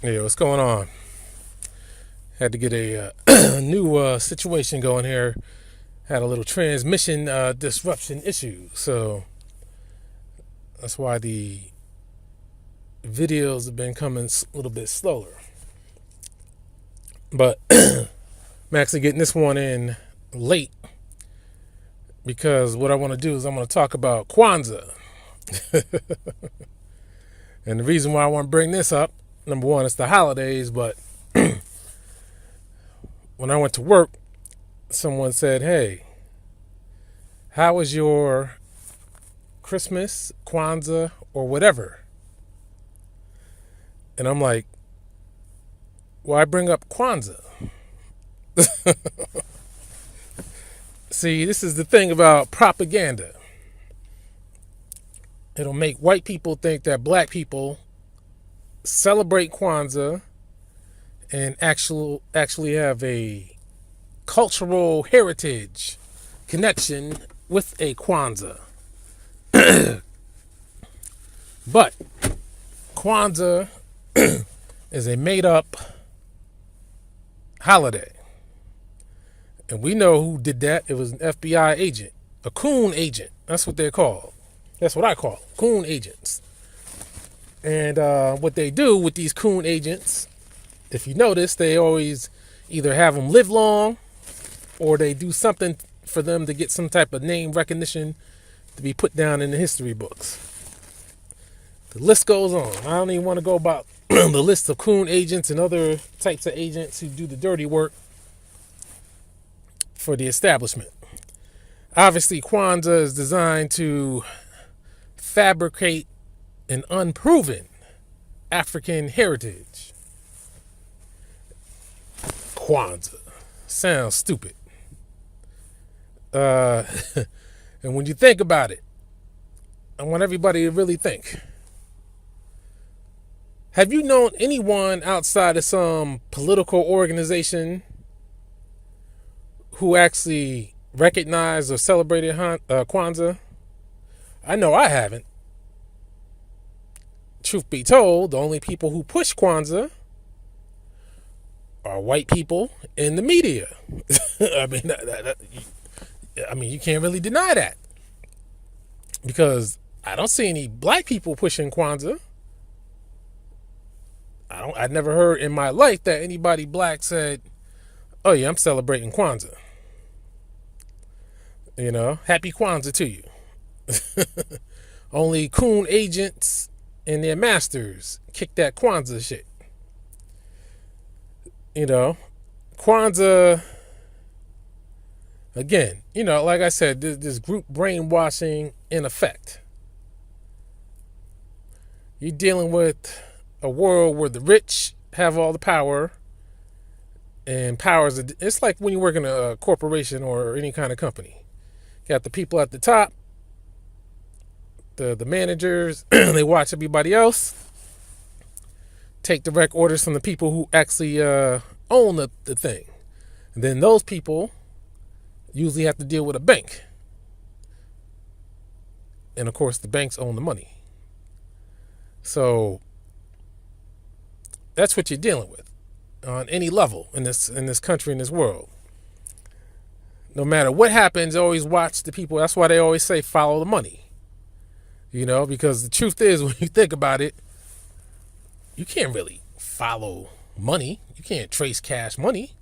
Yeah, what's going on? Had to get a new situation going here. Had a little transmission disruption issue, so that's why the videos have been coming a little bit slower. But I'm actually getting this one in late because what I want to do is I'm going to talk about Kwanzaa. And the reason why I want to bring this up, number one, it's the holidays, but when I went to work, someone said, "Hey, how was your Christmas, Kwanzaa, or whatever?" And I'm like, "Why bring up Kwanzaa?" See, this is the thing about propaganda. It'll make white people think that black people celebrate Kwanzaa and actually have a cultural heritage connection with a Kwanzaa. But Kwanzaa is a made up holiday. And we know who did that. It was an FBI agent, a coon agent. That's what they're called. That's what I call them, coon agents. And what they do with these coon agents, if you notice, they always either have them live long or they do something for them to get some type of name recognition to be put down in the history books. The list goes on. I don't even want to go about the list of coon agents and other types of agents who do the dirty work for the establishment. Obviously, Kwanzaa is designed to fabricate an unproven African heritage. Kwanzaa sounds stupid. And when you think about it, I want everybody to really think. Have you known anyone outside of some political organization who actually recognized or celebrated Kwanzaa? I know I haven't. Truth be told, the only people who push Kwanzaa are white people in the media. I mean, you can't really deny that because I don't see any black people pushing Kwanzaa. I never heard in my life that anybody black said, "Oh yeah, I'm celebrating Kwanzaa." You know, happy Kwanzaa to you. Only coon agents and their masters kick that Kwanzaa shit. You know, Kwanzaa, again, you know, like I said, this group brainwashing in effect. You're dealing with a world where the rich have all the power, and powers. It's like when you work in a corporation or any kind of company. You got the people at the top, the managers. They watch everybody else, take direct orders from the people who actually own the thing, and then those people usually have to deal with a bank, and of course the banks own the money. So that's what you're dealing with on any level in this country, in this world. No matter what happens, always watch the people. That's why they always say follow the money. You know, because the truth is, when you think about it, you can't really follow money. You can't trace cash money.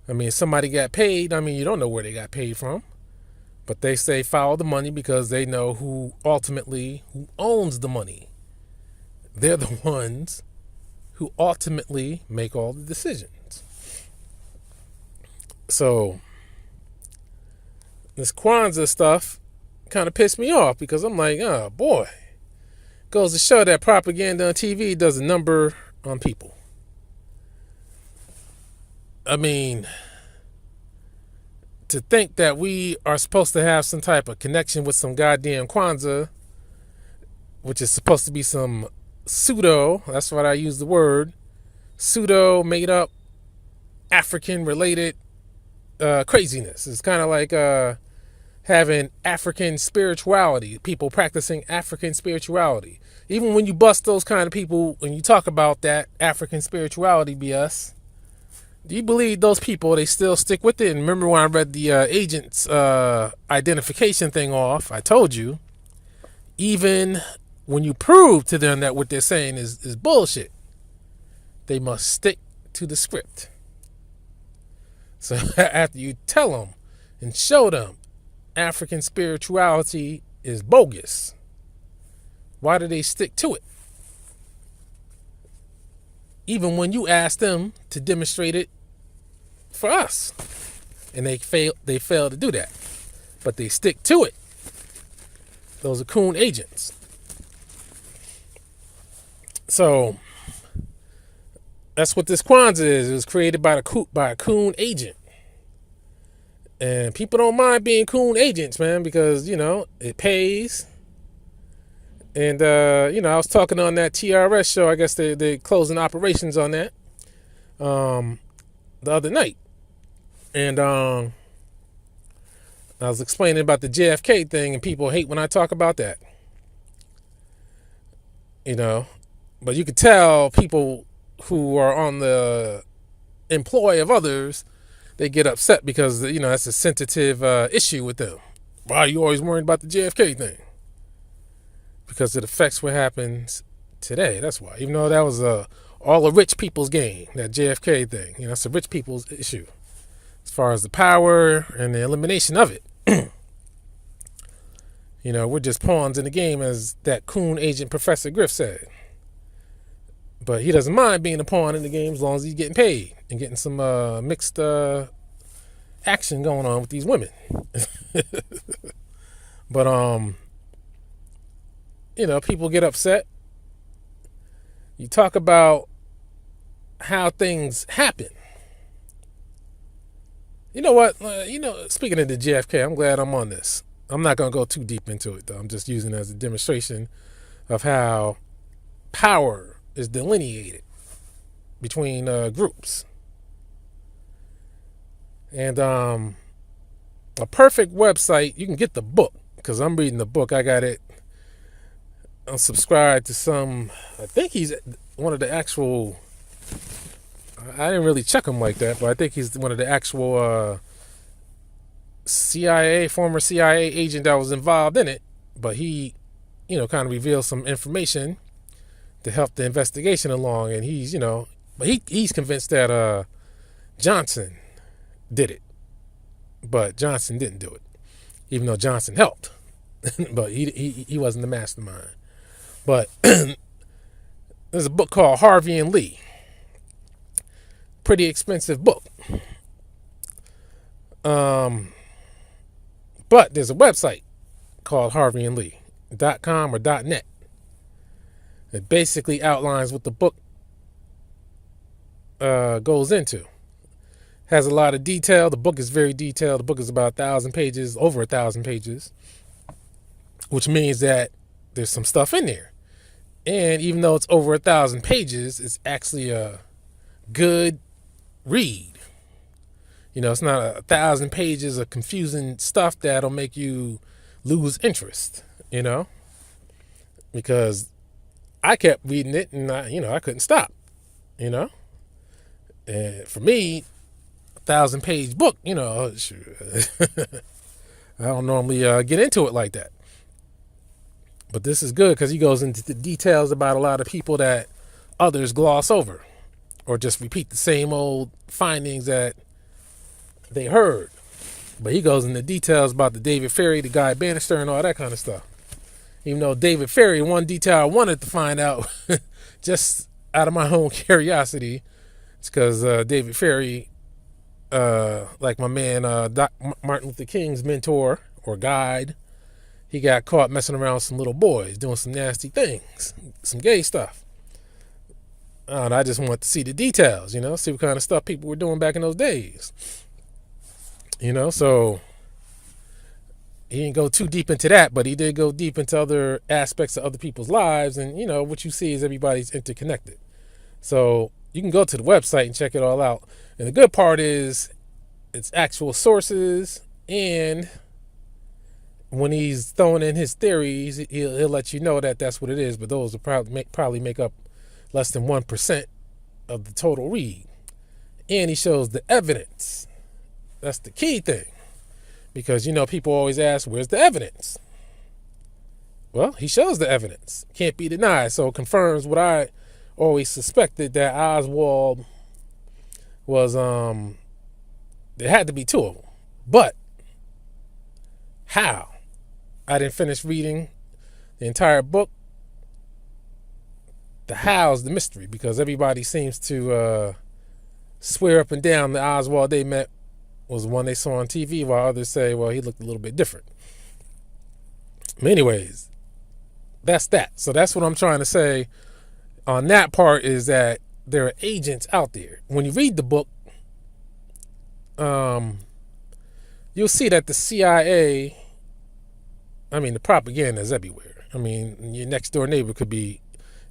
I mean, if somebody got paid, I mean, you don't know where they got paid from. But they say follow the money because they know who owns the money. They're the ones who ultimately make all the decisions. So this Kwanzaa stuff kind of pissed me off because I'm like, oh boy. Goes to show that propaganda on TV does a number on people. I mean, to think that we are supposed to have some type of connection with some goddamn Kwanzaa, which is supposed to be some pseudo, that's what I use the word, pseudo made up African related craziness. It's kind of like having African spirituality, people practicing African spirituality. Even when you bust those kind of people, when you talk about that African spirituality BS, do you believe those people, they still stick with it? And remember when I read the agent's identification thing off, I told you, even when you prove to them that what they're saying is bullshit, they must stick to the script. So after you tell them and show them African spirituality is bogus, why do they stick to it? Even when you ask them to demonstrate it for us, and they fail to do that, but they stick to it. Those are coon agents. So that's what this Kwanzaa is. It was created by a coon agent. And people don't mind being coon agents, man, because, it pays. And, I was talking on that TRS show. I guess they're closing operations on that the other night. And I was explaining about the JFK thing, and people hate when I talk about that. But you could tell people who are on the employ of others, they get upset because, that's a sensitive issue with them. Why are you always worried about the JFK thing? Because it affects what happens today. That's why. Even though that was all the rich people's game, that JFK thing. It's a rich people's issue. As far as the power and the elimination of it. We're just pawns in the game, as that coon agent Professor Griff said. But he doesn't mind being a pawn in the game as long as he's getting paid and getting some mixed action going on with these women. But people get upset. You talk about how things happen. You know what? Speaking of the JFK, I'm glad I'm on this. I'm not going to go too deep into it, though. I'm just using it as a demonstration of how power is delineated between groups. And a perfect website, you can get the book, because I'm reading the book. I got it. I'm subscribed to some, I think he's one of the actual, I didn't really check him like that, but I think he's one of the actual former CIA agent that was involved in it. But he, kind of revealed some information to help the investigation along. And he's, but he's convinced that Johnson did it. But Johnson didn't do it, even though Johnson helped. But he wasn't the mastermind. But there's a book called Harvey and Lee. Pretty expensive book. But there's a website called harveyandlee.com or .net. It basically outlines what the book goes into. Has a lot of detail. The book is very detailed. The book is about 1,000 pages, over 1,000 pages, which means that there's some stuff in there. And even though it's over 1,000 pages, it's actually a good read. It's not 1,000 pages of confusing stuff that'll make you lose interest, because I kept reading it and I couldn't stop, And for me, 1,000-page book, I don't normally get into it like that. But this is good because he goes into the details about a lot of people that others gloss over or just repeat the same old findings that they heard. But he goes into details about the David Ferry, the Guy Bannister, and all that kind of stuff. Even though David Ferry, one detail I wanted to find out just out of my own curiosity, it's because David Ferry, like my man Martin Luther King's mentor or guide, he got caught messing around with some little boys, doing some nasty things, some gay stuff. And I just want to see the details, see what kind of stuff people were doing back in those days. So he didn't go too deep into that, but he did go deep into other aspects of other people's lives. And, what you see is everybody's interconnected. So you can go to the website and check it all out. And the good part is it's actual sources and when he's throwing in his theories, he'll let you know that that's what it is, but those will probably make up less than 1% of the total read. And he shows the evidence. That's the key thing. Because, people always ask, where's the evidence? Well, he shows the evidence. Can't be denied. So it confirms what I always suspected, that Oswald was, there had to be two of them. But how? I didn't finish reading the entire book. The how's the mystery, because everybody seems to swear up and down the Oswald they met was the one they saw on TV, while others say, well, he looked a little bit different. But anyways, that's that. So that's what I'm trying to say on that part, is that there are agents out there. When you read the book, you'll see that the CIA, the propaganda is everywhere. Your next door neighbor could be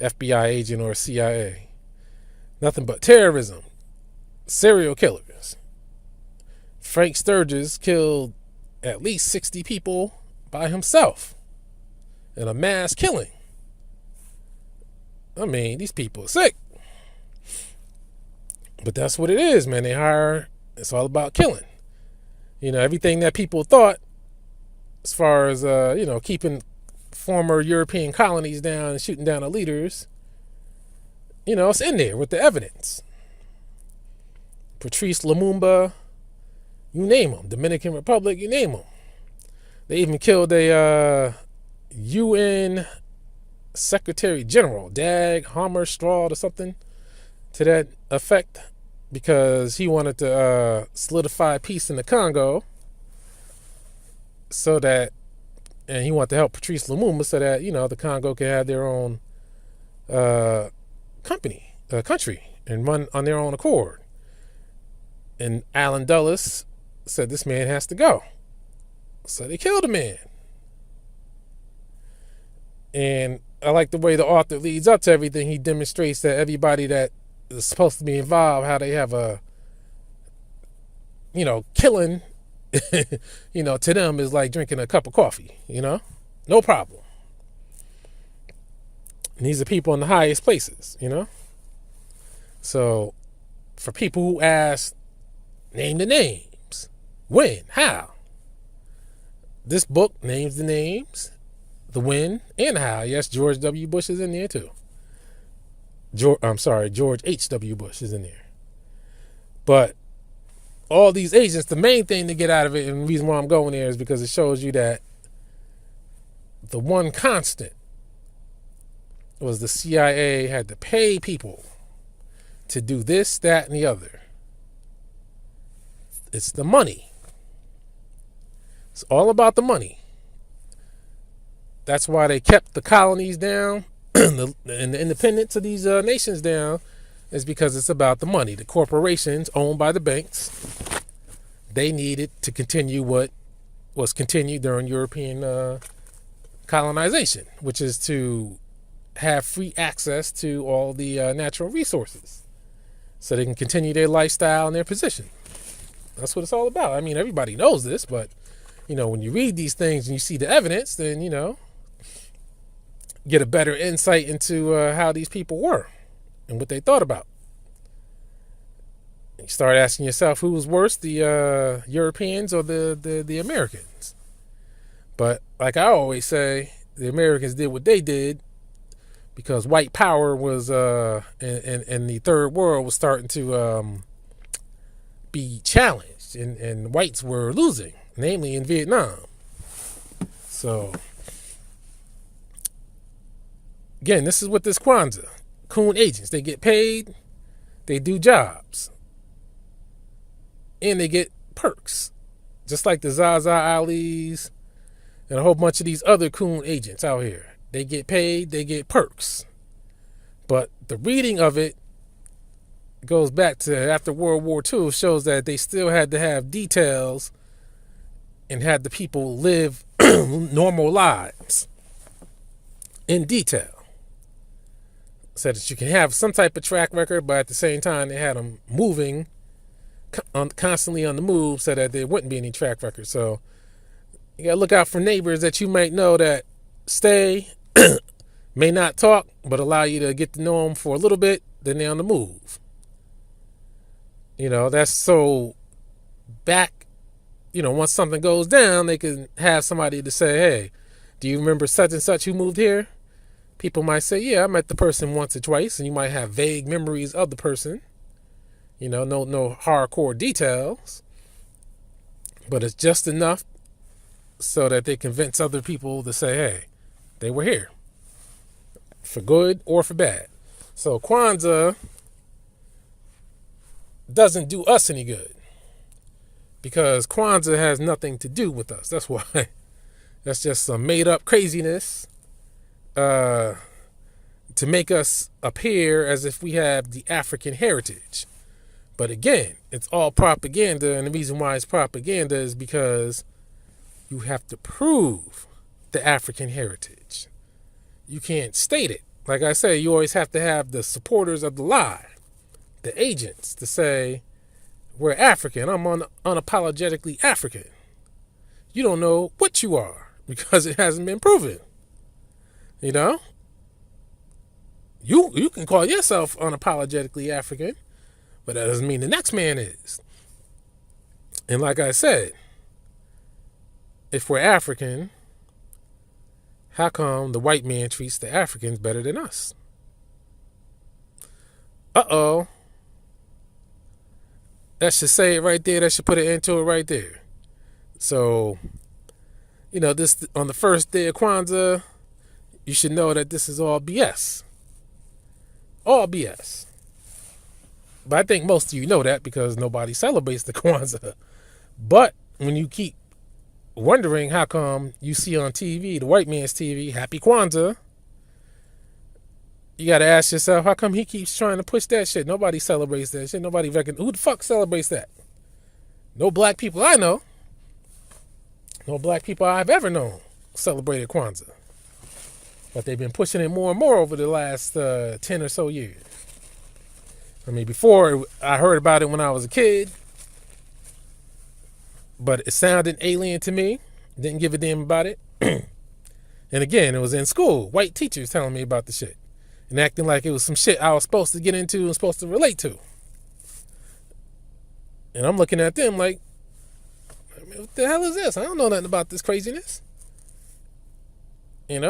FBI agent or CIA. Nothing but terrorism, serial killers. Frank Sturgis killed at least 60 people by himself in a mass killing. These people are sick. But that's what it is, man. It's all about killing. Everything that people thought, as far as, keeping former European colonies down and shooting down the leaders, it's in there with the evidence. Patrice Lumumba, you name them. Dominican Republic, you name them. They even killed a UN Secretary General, Dag Hammarskjöld or something to that effect, because he wanted to solidify peace in the Congo, and he wanted to help Patrice Lumumba so that, the Congo could have their own country and run on their own accord. And Alan Dulles said this man has to go. So they killed the man. And I like the way the author leads up to everything. He demonstrates that everybody that is supposed to be involved, how they have a, killing, to them is like drinking a cup of coffee, no problem. And these are people in the highest places, So for people who ask, name the names, when, how, this book names the names, the when, and how. Yes, George W. Bush is in there too. George H.W. Bush is in there. But all these agents, the main thing to get out of it, and the reason why I'm going there, is because it shows you that the one constant was the CIA had to pay people to do this, that, and the other. It's the money. It's all about the money. That's why they kept the colonies down and the independence of these nations down, is because it's about the money. The corporations owned by the banks, they needed to continue what was continued during European colonization, which is to have free access to all the natural resources so they can continue their lifestyle and their position. That's what it's all about. Everybody knows this, but, when you read these things and you see the evidence, then, get a better insight into how these people were and what they thought about. You start asking yourself, who was worse, the Europeans or the Americans? But like I always say, the Americans did what they did because white power was, and the third world was starting to be challenged, and whites were losing, namely in Vietnam. So, again, this is what this Kwanzaa. Coon agents, they get paid, they do jobs, and they get perks. Just like the Zaza Alis and a whole bunch of these other coon agents out here. They get paid, they get perks. But the reading of it goes back to after World War II, shows that they still had to have details and had the people live normal lives in detail, so that you can have some type of track record, but at the same time they had them moving constantly on the move so that there wouldn't be any track record. So You gotta look out for neighbors that you might know that stay, may not talk, but allow you to get to know them for a little bit, then they're on the move. That's so back, once something goes down, they can have somebody to say, hey, do you remember such and such who moved here? People might say, yeah, I met the person once or twice, and you might have vague memories of the person. No hardcore details, but it's just enough so that they convince other people to say, hey, they were here, for good or for bad. So Kwanzaa doesn't do us any good, because Kwanzaa has nothing to do with us. That's why. That's just some made up craziness to make us appear as if we have the African heritage. But again, it's all propaganda, and the reason why it's propaganda is because you have to prove the African heritage. You can't state it. Like I say, you always have to have the supporters of the lie, the agents, to say, we're African. I'm unapologetically African. You don't know what you are because it hasn't been proven. You can call yourself unapologetically African, but that doesn't mean the next man is. And like I said, if we're African, how come the white man treats the Africans better than us? Uh-oh. That should say it right there. That should put an end to it right there. So, this on the first day of Kwanzaa, you should know that this is all BS. All BS. But I think most of you know that because nobody celebrates the Kwanzaa. But when you keep wondering how come you see on TV, the white man's TV, Happy Kwanzaa, you got to ask yourself, how come he keeps trying to push that shit? Nobody celebrates that shit. Nobody reckons. Who the fuck celebrates that? No black people I know. No black people I've ever known celebrated Kwanzaa. But they've been pushing it more and more over the last 10 or so years. I mean, before I heard about it when I was a kid, but it sounded alien to me. Didn't give a damn about it. And again, it was in school. White teachers telling me about the shit. And acting like it was some shit I was supposed to get into and supposed to relate to. And I'm looking at them like, what the hell is this? I don't know nothing about this craziness. Get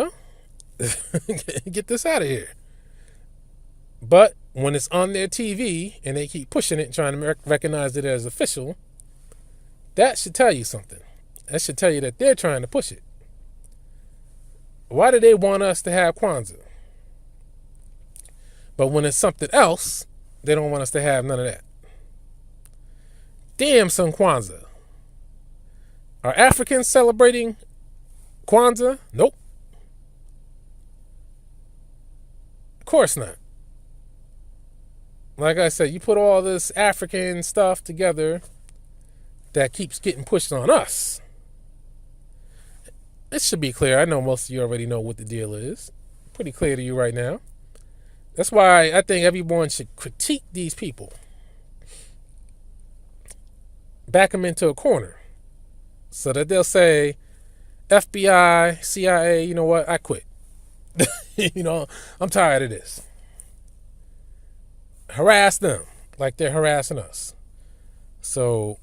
this out of here. But when it's on their TV and they keep pushing it and trying to recognize it as official, that should tell you something. That should tell you that they're trying to push it. Why do they want us to have Kwanzaa? But when it's something else, they don't want us to have none of that. Damn some Kwanzaa. Are Africans celebrating Kwanzaa? Nope. Of course not. Like I said, you put all this African stuff together that keeps getting pushed on us. It should be clear. I know most of you already know what the deal is. Pretty clear to you right now. That's why I think everyone should critique these people. Back them into a corner. So that they'll say, FBI, CIA, you know what? I quit. I'm tired of this. Harass them like they're harassing us. So,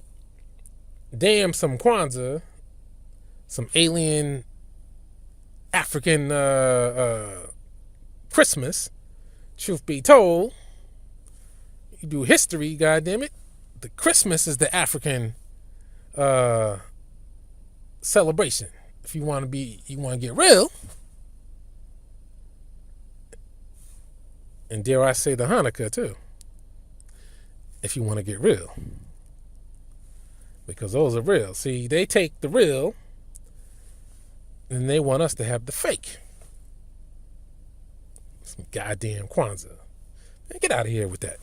damn some Kwanzaa, some alien African Christmas. Truth be told, you do history, goddammit. The Christmas is the African celebration. If you want to get real, and dare I say the Hanukkah too, if you want to get real, because those are real. See, they take the real, and they want us to have the fake. Some goddamn Kwanzaa. Man, get out of here with that.